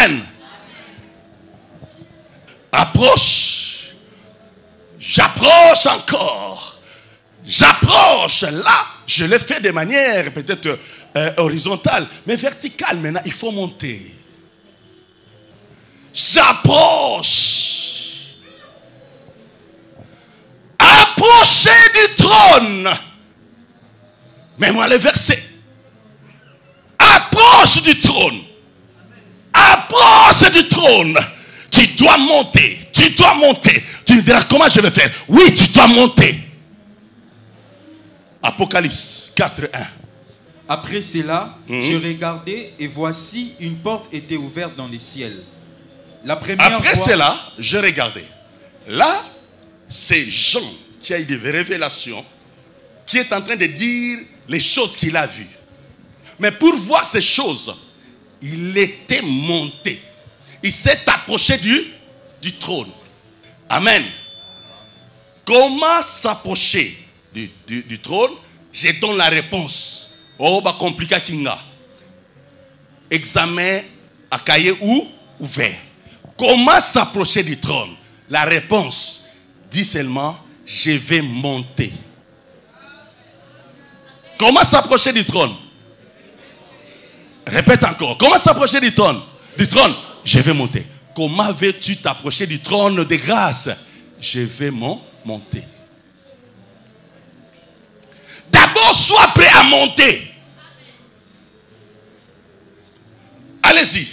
Amen. Approche. J'approche encore. J'approche. Là, je l'ai fait de manière peut-être horizontale, mais verticale. Maintenant, il faut monter. J'approche. Approchez du trône. Mets-moi le verset. Approche du trône. Approche du trône. Tu dois monter. Tu dois monter. Tu me diras comment je vais faire. Oui, tu dois monter. Apocalypse 4:1. Après cela, je regardais et voici une porte était ouverte dans les ciels. La première Après fois, cela, je regardais. Là, c'est Jean qui a eu des révélations, qui est en train de dire les choses qu'il a vues. Mais pour voir ces choses, il était monté. Il s'est approché du trône. Amen. Comment s'approcher du trône? Je donne la réponse. Oh, bah compliqué kinga. Examen à cahier ou ouvert. Comment s'approcher du trône? La réponse dit seulement, je vais monter. Comment s'approcher du trône? Répète encore. Comment s'approcher du trône? Du trône, je vais monter. Comment veux-tu t'approcher du trône de grâce? Je vais monter. D'abord, sois prêt à monter. Allez-y.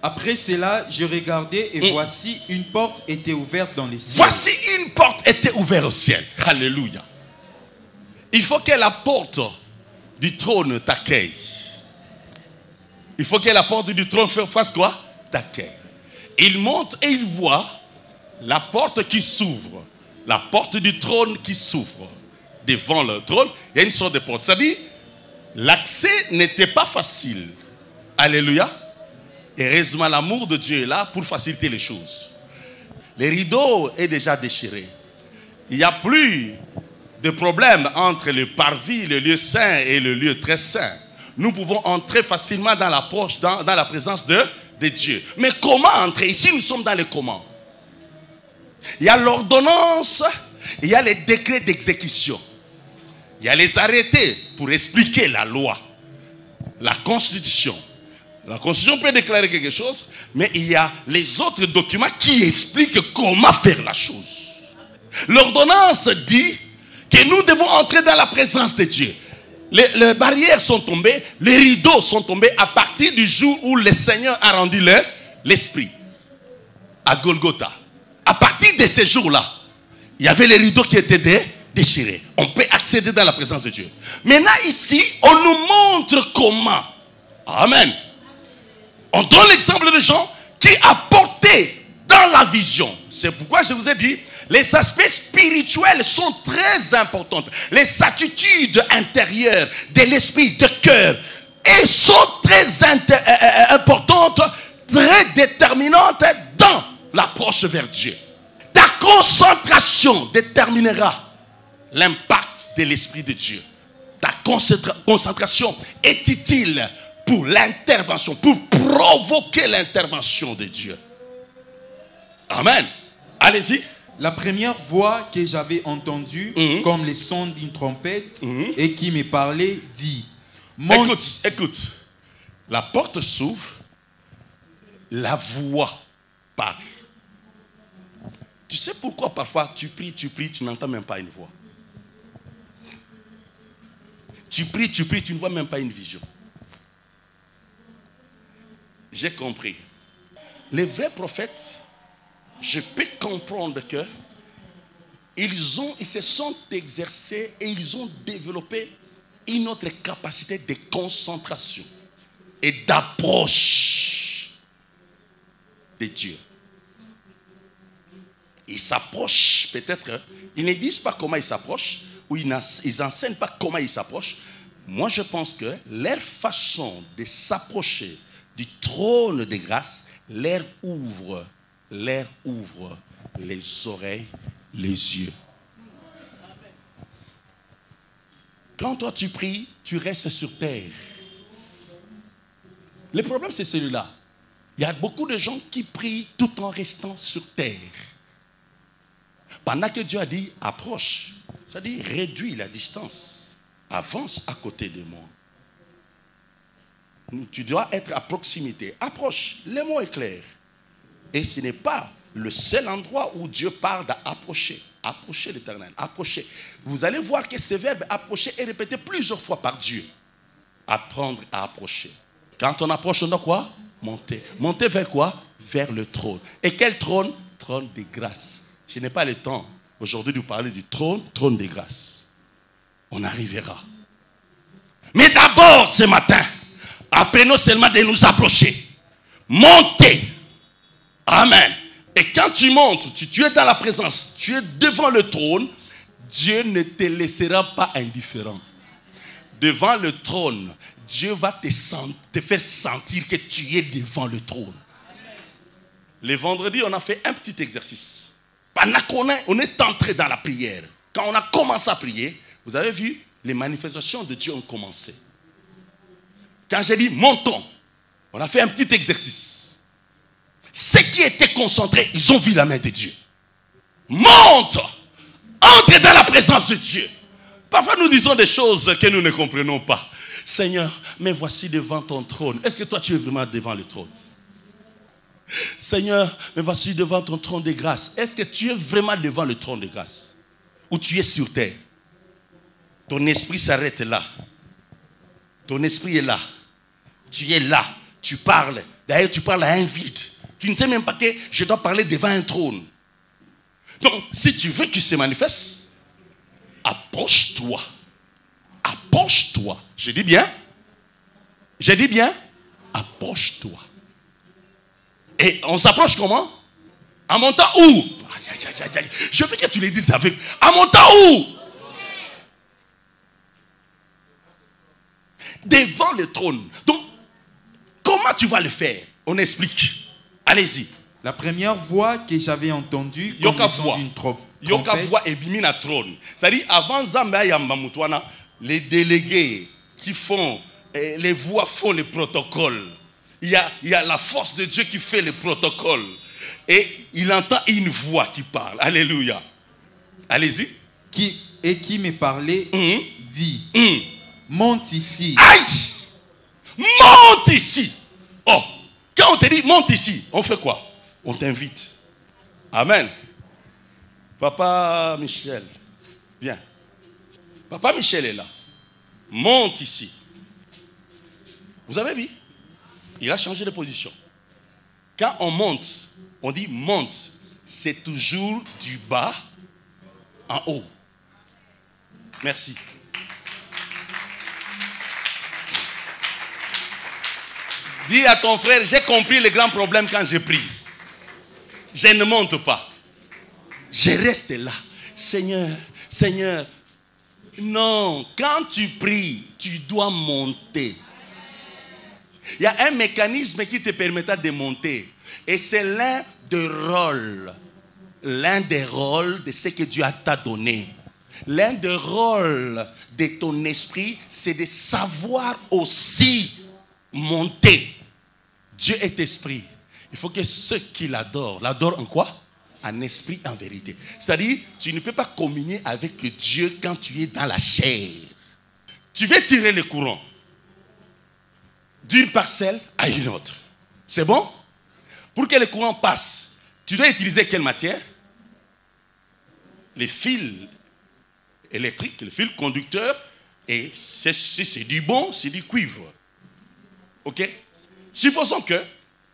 après cela, je regardais et voici une porte était ouverte dans les ciels. Voici une porte était ouverte au ciel. Alléluia. Il faut que la porte du trône t'accueille. Il faut que la porte du trône fasse quoi? T'accueille. Il monte et il voit la porte qui s'ouvre. La porte du trône qui s'ouvre. Devant le trône, il y a une sorte de porte. Ça dit, l'accès n'était pas facile. Alléluia. Heureusement, l'amour de Dieu est là pour faciliter les choses. Le rideau est déjà déchiré. Il n'y a plus de problème entre le parvis, le lieu saint et le lieu très saint. Nous pouvons entrer facilement dans l'approche, dans la présence de Dieu. Mais comment entrer? Ici, nous sommes dans le comment. Il y a l'ordonnance, il y a les décrets d'exécution. Il y a les arrêtés pour expliquer la loi, la constitution. La constitution peut déclarer quelque chose, mais il y a les autres documents qui expliquent comment faire la chose. L'ordonnance dit que nous devons entrer dans la présence de Dieu. Les barrières sont tombées, les rideaux sont tombés à partir du jour où le Seigneur a rendu l'esprit à Golgotha. À partir de ces jours-là, il y avait les rideaux qui étaient déchirés. On peut accéder dans la présence de Dieu. Maintenant ici, on nous montre comment. Amen. On donne l'exemple de Jean qui a porté dans la vision. C'est pourquoi je vous ai dit, les aspects spirituels sont très importants. Les attitudes intérieures de l'esprit, de cœur, et sont très importantes, très déterminantes dans l'approche vers Dieu. Ta concentration déterminera l'impact de l'Esprit de Dieu. Ta concentration est utile pour l'intervention, pour provoquer l'intervention de Dieu. Amen. Allez-y. La première voix que j'avais entendue, comme le son d'une trompette, et qui me parlait, dit, monte. Écoute. La porte s'ouvre, la voix parle. Tu sais pourquoi parfois tu pries, tu n'entends même pas une voix. Tu pries, tu ne vois même pas une vision. J'ai compris. Les vrais prophètes, je peux comprendre que ils se sont exercés et ils ont développé une autre capacité de concentration et d'approche de Dieu. Ils s'approchent peut-être, ils ne disent pas comment ils s'approchent, ou ils n'enseignent pas comment ils s'approchent. Moi je pense que leur façon de s'approcher du trône de grâce leur ouvre les oreilles, les yeux. Quand toi tu pries, tu restes sur terre. Le problème c'est celui-là. Il y a beaucoup de gens qui prient tout en restant sur terre. Pendant que Dieu a dit, approche, ça dit, réduis la distance. Avance à côté de moi. Tu dois être à proximité. Approche, le mot est clair. Et ce n'est pas le seul endroit où Dieu parle d'approcher. Approcher l'Éternel, approcher. Vous allez voir que ce verbe approcher est répété plusieurs fois par Dieu. Apprendre à approcher. Quand on approche, on doit quoi? Monter. Monter vers quoi? Vers le trône. Et quel trône? Trône de grâce. Je n'ai pas le temps aujourd'hui de vous parler du trône, trône de grâce. On arrivera. Mais d'abord, ce matin, apprenons seulement de nous approcher. Monter. Amen. Et quand tu montes, tu es dans la présence, tu es devant le trône, Dieu ne te laissera pas indifférent. Devant le trône, Dieu va te faire sentir que tu es devant le trône. Le vendredi, on a fait un petit exercice. Pendant qu'on est entré dans la prière, quand on a commencé à prier, vous avez vu, les manifestations de Dieu ont commencé. Quand j'ai dit montons, on a fait un petit exercice. Ceux qui étaient concentrés, ils ont vu la main de Dieu. Monte, entre dans la présence de Dieu. Parfois nous disons des choses que nous ne comprenons pas. Seigneur, me voici devant ton trône. Est-ce que toi tu es vraiment devant le trône? Seigneur, me voici devant ton trône de grâce. Est-ce que tu es vraiment devant le trône de grâce? Ou tu es sur terre? Ton esprit s'arrête là. Ton esprit est là. Tu es là. Tu parles. D'ailleurs, tu parles à un vide. Tu ne sais même pas que je dois parler devant un trône. Donc, si tu veux qu'il se manifeste, approche-toi. Approche-toi. Je dis bien? Je dis bien? Approche-toi. Et on s'approche comment? En montant où? Aïe, aïe, aïe, aïe. Je veux que tu le dises avec. En montant où? Devant le trône. Donc, comment tu vas le faire? On explique. Allez-y. La première voix que j'avais entendue, comme le son d'une trompette. Yoka voix et bimina trône. C'est-à-dire, avant Zambia Yambamutwana, les délégués qui font, les voix font les protocoles. Il y a la force de Dieu qui fait les protocoles. Et il entend une voix qui parle. Alléluia. Allez-y. Qui me parlait, dit, monte ici. Aïe! Monte ici. Oh, quand on te dit monte ici, on fait quoi? On t'invite. Amen. Papa Michel, viens. Papa Michel est là. Monte ici. Vous avez vu? Il a changé de position. Quand on monte, on dit monte. C'est toujours du bas en haut. Merci. Dis à ton frère, j'ai compris le grand problème quand je prie. Je ne monte pas. Je reste là. Seigneur, Seigneur. Non, quand tu pries, tu dois monter. Il y a un mécanisme qui te permettra de monter. Et c'est l'un des rôles. L'un des rôles de ce que Dieu t'a donné. L'un des rôles de ton esprit, c'est de savoir aussi monter. Dieu est esprit. Il faut que ceux qui l'adorent en quoi? En esprit, en vérité. C'est-à-dire, tu ne peux pas communier avec Dieu quand tu es dans la chair. Tu veux tirer le courant d'une parcelle à une autre. C'est bon? Pour que le courant passe, tu dois utiliser quelle matière? Les fils électriques, les fils conducteurs. Et c'est du bon, c'est du cuivre. Ok? Supposons que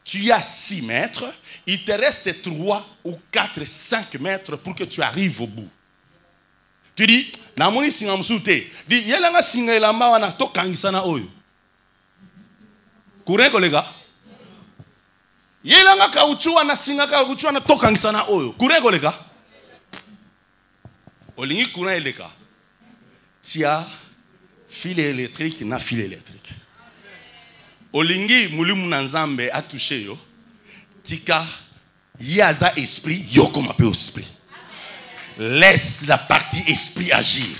tu as 6 mètres, il te reste 3 ou 4, 5 mètres pour que tu arrives au bout. Tu dis, namoni singa msute. Dis, yelanga singa ilamba wana to kangisana oyo. Kure kolega? Yelanga kauchu wana singa kauchu wana to kangisana oyo. Kure kolega? Olingi kuna eleka. Tia fil électrique na fil électrique. Olingi mulimu na nzambe a touché yo. Tika yaza esprit yo comme appelé esprit. Laisse la partie esprit agir.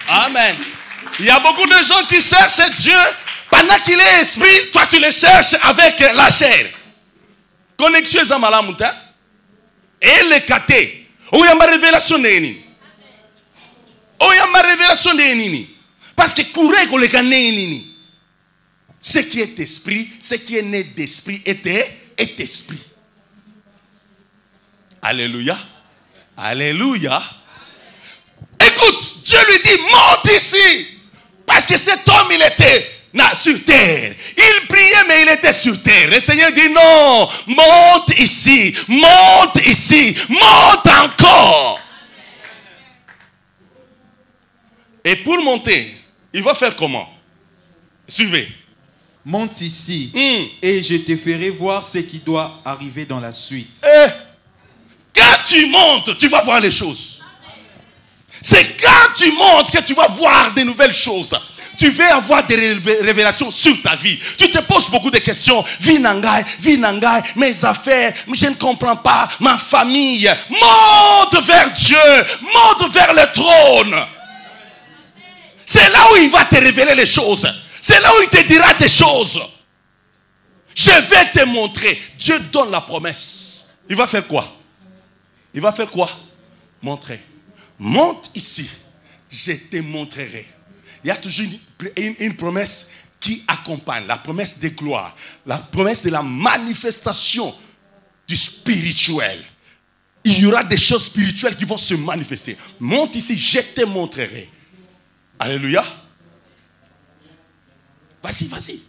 Amen. Il y a beaucoup de gens qui cherchent Dieu Pendant qu'il est esprit, toi tu le cherches avec la chair. Connexion à Malamuta. Et le caté. Oh, il y a ma révélation de Nini. Oh, il y a ma révélation de Nini. Parce que courir qu'on le gagne Nini. Ce qui est esprit, ce qui est né d'esprit est esprit. Alléluia. Alléluia. Écoute, Dieu lui dit, monte ici. Parce que cet homme, il était sur terre. Il priait, mais il était sur terre. Le Seigneur dit, non, monte ici, monte encore. Et pour monter, il va faire comment? Suivez. Monte ici et je te ferai voir ce qui doit arriver dans la suite. Quand tu montes, tu vas voir les choses. C'est quand tu montes que tu vas voir de nouvelles choses. Tu vas avoir des révélations sur ta vie. Tu te poses beaucoup de questions. Vie nangai, mes affaires, je ne comprends pas, ma famille. Monte vers Dieu, monte vers le trône. C'est là où il va te révéler les choses. C'est là où il te dira des choses. Je vais te montrer. Dieu donne la promesse. Il va faire quoi? Il va faire quoi? Montrer. Monte ici. Je te montrerai. Il y a toujours une promesse qui accompagne. La promesse de gloire. La promesse de la manifestation du spirituel. Il y aura des choses spirituelles qui vont se manifester. Monte ici, je te montrerai. Alléluia. Vas-y.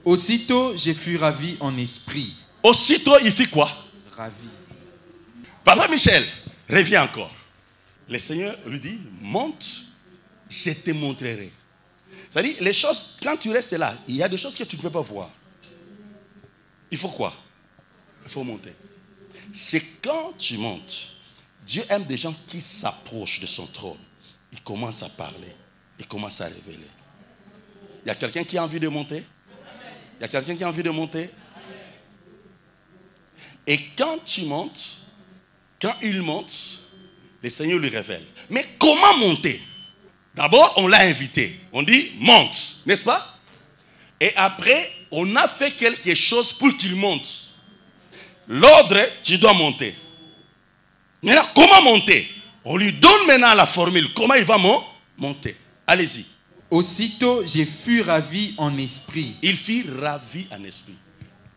Aussitôt, je fus ravi en esprit. Aussitôt, il fit quoi? Ravi. Papa Michel, reviens encore. Le Seigneur lui dit, monte, je te montrerai. C'est-à-dire, les choses, quand tu restes là, il y a des choses que tu ne peux pas voir. Il faut quoi? Il faut monter. C'est quand tu montes, Dieu aime des gens qui s'approchent de son trône. Il commence à parler, il commence à révéler. Il y a quelqu'un qui a envie de monter? Il y a quelqu'un qui a envie de monter? Et quand tu montes, quand il monte, le Seigneur lui révèle. Mais comment monter? D'abord, on l'a invité. On dit, monte, n'est-ce pas? Et après, on a fait quelque chose pour qu'il monte. L'ordre, tu dois monter. Maintenant, comment monter? On lui donne maintenant la formule. Comment il va monter? Allez-y. Aussitôt, je fus ravi en esprit. Il fut ravi en esprit.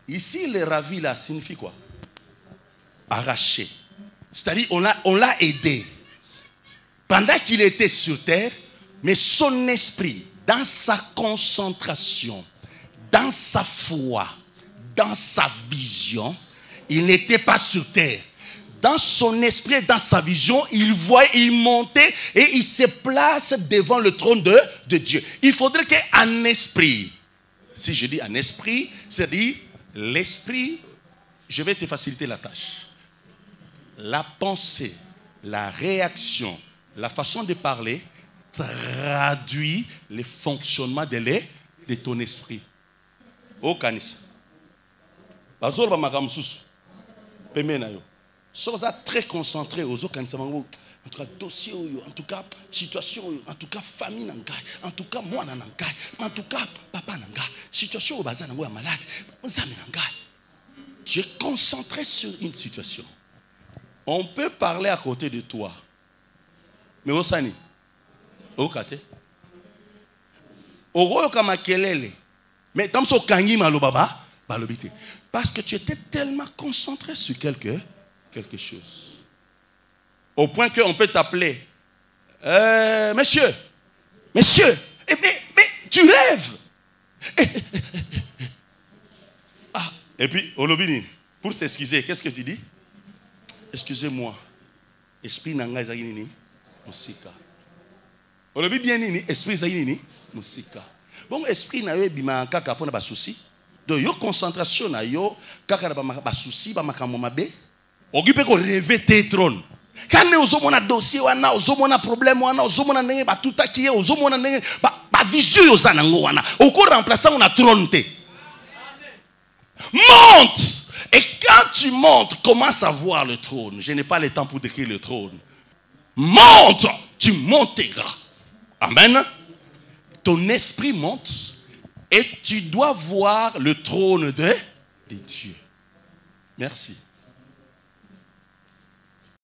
Ici, le ravi là signifie quoi? Arraché. C'est-à-dire, on l'a aidé. Pendant qu'il était sur terre, mais son esprit, dans sa concentration, dans sa foi, dans sa vision, il n'était pas sur terre. Dans son esprit, dans sa vision, il voit, il montait et il se place devant le trône de Dieu. Il faudrait qu'un esprit, si je dis un esprit, c'est-à-dire l'esprit, je vais te faciliter la tâche. La pensée, la réaction, la façon de parler traduit le fonctionnement de ton esprit. Au canis. Bazor ba makamsusu. Pemenayo. Sois très concentré aux autres en tout cas dossier, en tout cas situation, en tout cas famille nangai, en tout cas moi nangai, en tout cas papa nangai, situation au bazar nangai malade, nzambe nangai. Tu es concentré sur une situation. On peut parler à côté de toi. Mais au sani, au kate, au royo kamakelele. Mais comme ça kangi malo baba, balobité. Parce que tu étais tellement concentré sur quelque chose. Au point qu'on peut t'appeler monsieur, mais tu rêves. Et puis, Olobini, pour s'excuser, qu'est-ce que tu dis? Excusez-moi. Esprit nanga zaginini, musika. Olobi bien nini, esprit zaginini, musika. Bon, esprit na yo bima kaka pona ba souci. Donc yo concentration na yo kaka ba souci ba makambo mabe. Ogipe ko rêver tes trônes. Quand on ozomona dossier wana, ozomona problème wana, ozomona ndenge ba tuta kiye, ozomona ndenge ba vision yo zanango wana. Oko remplacer on a trône te. Monte. Et quand tu montes, commence à voir le trône. Je n'ai pas le temps pour décrire le trône. Monte, tu monteras. Amen. Ton esprit monte Et tu dois voir le trône de Dieu. Merci.